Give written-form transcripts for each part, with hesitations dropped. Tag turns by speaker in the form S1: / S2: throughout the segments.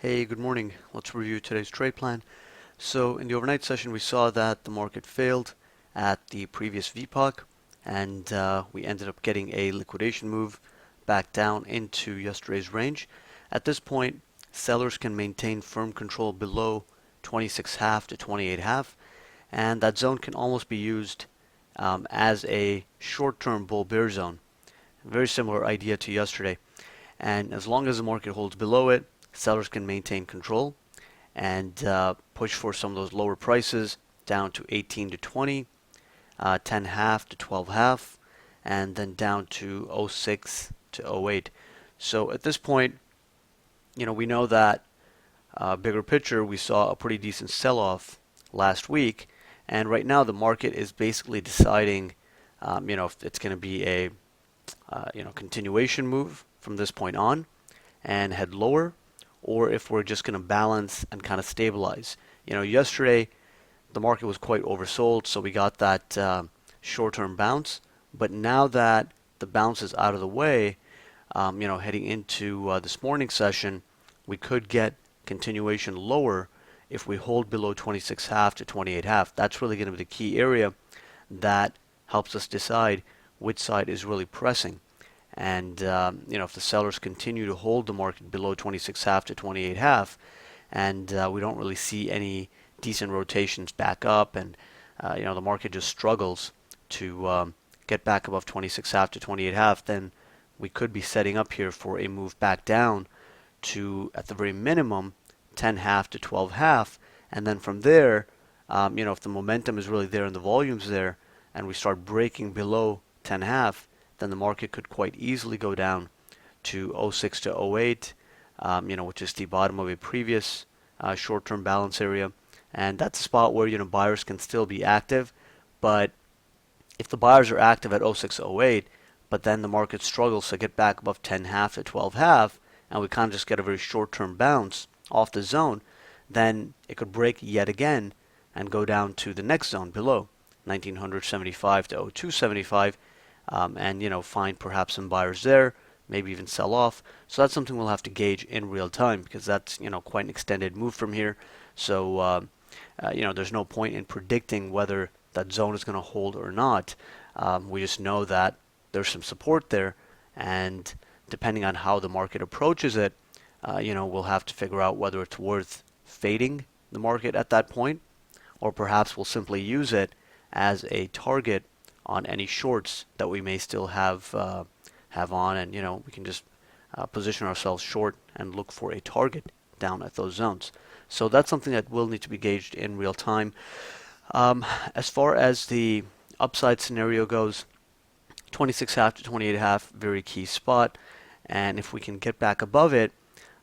S1: Hey, good morning. Let's review today's trade plan. So in the overnight session, we saw that the market failed at the previous VPOC, and we ended up getting a liquidation move back down into yesterday's range. At this point, sellers can maintain firm control below 26.5 to 28.5, and that zone can almost be used as a short-term bull-bear zone. Very similar idea to yesterday. And as long as the market holds below it, sellers can maintain control and push for some of those lower prices down to 18 to 20, 10 half to 12 half, and then down to oh 06 to oh 08. So at this point, we know that bigger picture, we saw a pretty decent sell-off last week, and right now the market is basically deciding, if it's going to be a continuation move from this point on and head lower, or if we're just going to balance and kind of stabilize. Yesterday the market was quite oversold, so we got that short-term bounce. But now that the bounce is out of the way, heading into this morning session, we could get continuation lower if we hold below 26.5 to 28.5. That's really going to be the key area that helps us decide which side is really pressing. And if the sellers continue to hold the market below 26.5 to 28.5, and we don't really see any decent rotations back up, and the market just struggles to get back above 26.5 to 28.5, then we could be setting up here for a move back down to, at the very minimum, 10 half to 12 half, and then from there, if the momentum is really there and the volume's there, and we start breaking below 10 half, then the market could quite easily go down to 06 to 08, which is the bottom of a previous short-term balance area. And that's a spot where, buyers can still be active. But if the buyers are active at 06 to 08, but then the market struggles to get back above 10 half to 12 half, and we kind of just get a very short-term bounce off the zone, then it could break yet again and go down to the next zone below, 1975 to 0275, and find perhaps some buyers there, maybe even sell off. So that's something we'll have to gauge in real time, because that's quite an extended move from here. So there's no point in predicting whether that zone is going to hold or not. We just know that there's some support there, and depending on how the market approaches it, we'll have to figure out whether it's worth fading the market at that point, or perhaps we'll simply use it as a target on any shorts that we may still have on, and we can just position ourselves short and look for a target down at those zones. So that's something that will need to be gauged in real time. As far as the upside scenario goes, 26.5 to 28.5, very key spot, and if we can get back above it,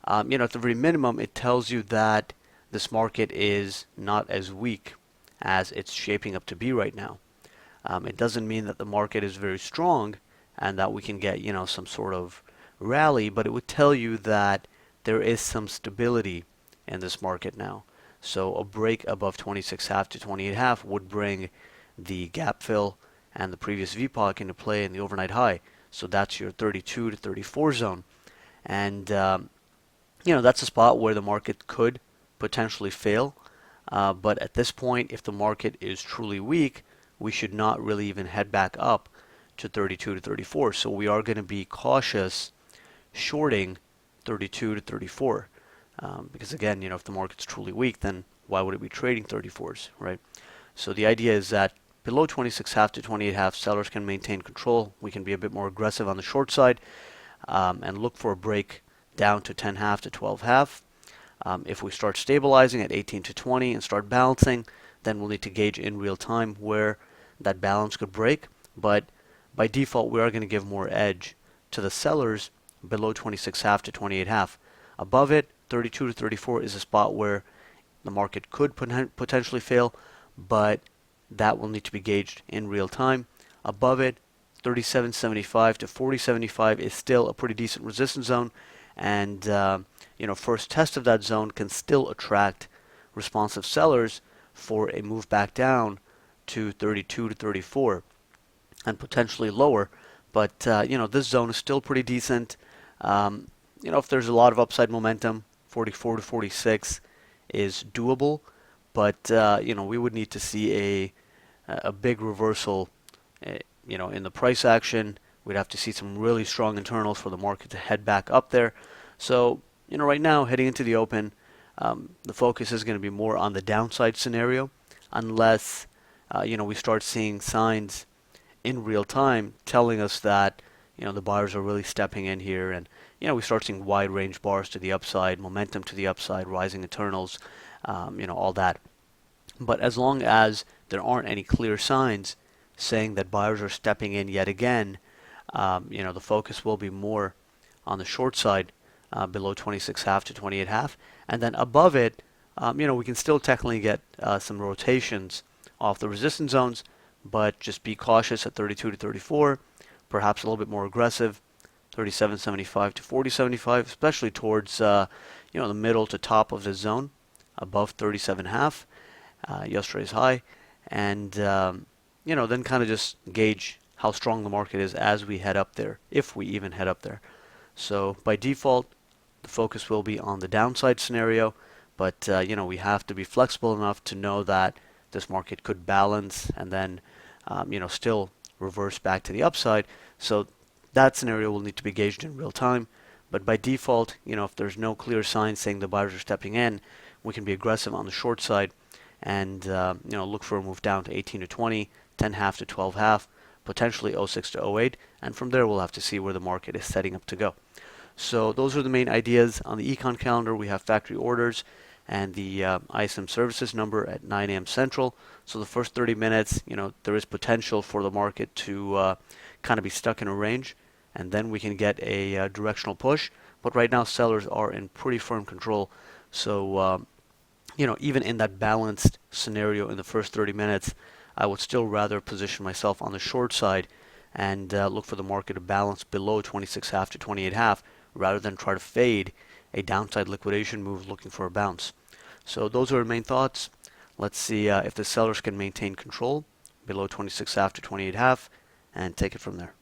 S1: at the very minimum, it tells you that this market is not as weak as it's shaping up to be right now. It doesn't mean that the market is very strong and that we can get, some sort of rally, but it would tell you that there is some stability in this market now. So a break above 26.5 to 28.5 would bring the gap fill and the previous VPOC into play in the overnight high. So that's your 32 to 34 zone. And, that's a spot where the market could potentially fail. But at this point, if the market is truly weak, we should not really even head back up to 32 to 34. So we are going to be cautious shorting 32 to 34. Because again, if the market's truly weak, then why would it be trading 34s, right? So the idea is that below 26.5 to 28.5, sellers can maintain control. We can be a bit more aggressive on the short side and look for a break down to 10 half to 12 half. If we start stabilizing at 18 to 20 and start balancing, then we'll need to gauge in real time where that balance could break. But by default, we are going to give more edge to the sellers below 26.5 to 28.5. Above it, 32 to 34 is a spot where the market could potentially fail, but that will need to be gauged in real time. Above it, 37.75 to 40.75 is still a pretty decent resistance zone, and first test of that zone can still attract responsive sellers for a move back down to 32 to 34 and potentially lower. But this zone is still pretty decent. If there's a lot of upside momentum, 44 to 46 is doable, but we would need to see a big reversal, in the price action. We'd have to see some really strong internals for the market to head back up there. So, right now, heading into the open, the focus is going to be more on the downside scenario, unless, we start seeing signs in real time telling us that, the buyers are really stepping in here, and, we start seeing wide range bars to the upside, momentum to the upside, rising internals, all that. But as long as there aren't any clear signs saying that buyers are stepping in yet again, the focus will be more on the short side, below 26.5 to 28.5, and then above it, we can still technically get some rotations off the resistance zones, but just be cautious at 32 to 34, perhaps a little bit more aggressive, 37.75 to 40.75, especially towards the middle to top of the zone, above 37.5, yesterday's high, and then kind of just gauge how strong the market is as we head up there, if we even head up there. So by default, the focus will be on the downside scenario, but we have to be flexible enough to know that this market could balance and then still reverse back to the upside. So that scenario will need to be gauged in real time. But by default, if there's no clear signs saying the buyers are stepping in, we can be aggressive on the short side and look for a move down to 18 to 20, 10.5 to 12.5, potentially 06 to 08, and from there we'll have to see where the market is setting up to go. So those are the main ideas. On the econ calendar, we have factory orders and the ISM services number at 9 a.m. Central. So the first 30 minutes, there is potential for the market to kind of be stuck in a range, and then we can get a directional push. But right now, sellers are in pretty firm control. So, even in that balanced scenario in the first 30 minutes, I would still rather position myself on the short side and look for the market to balance below 26.5 to 28.5 rather than try to fade a downside liquidation move looking for a bounce. So those are our main thoughts. Let's see if the sellers can maintain control below 26.5 to 28.5 and take it from there.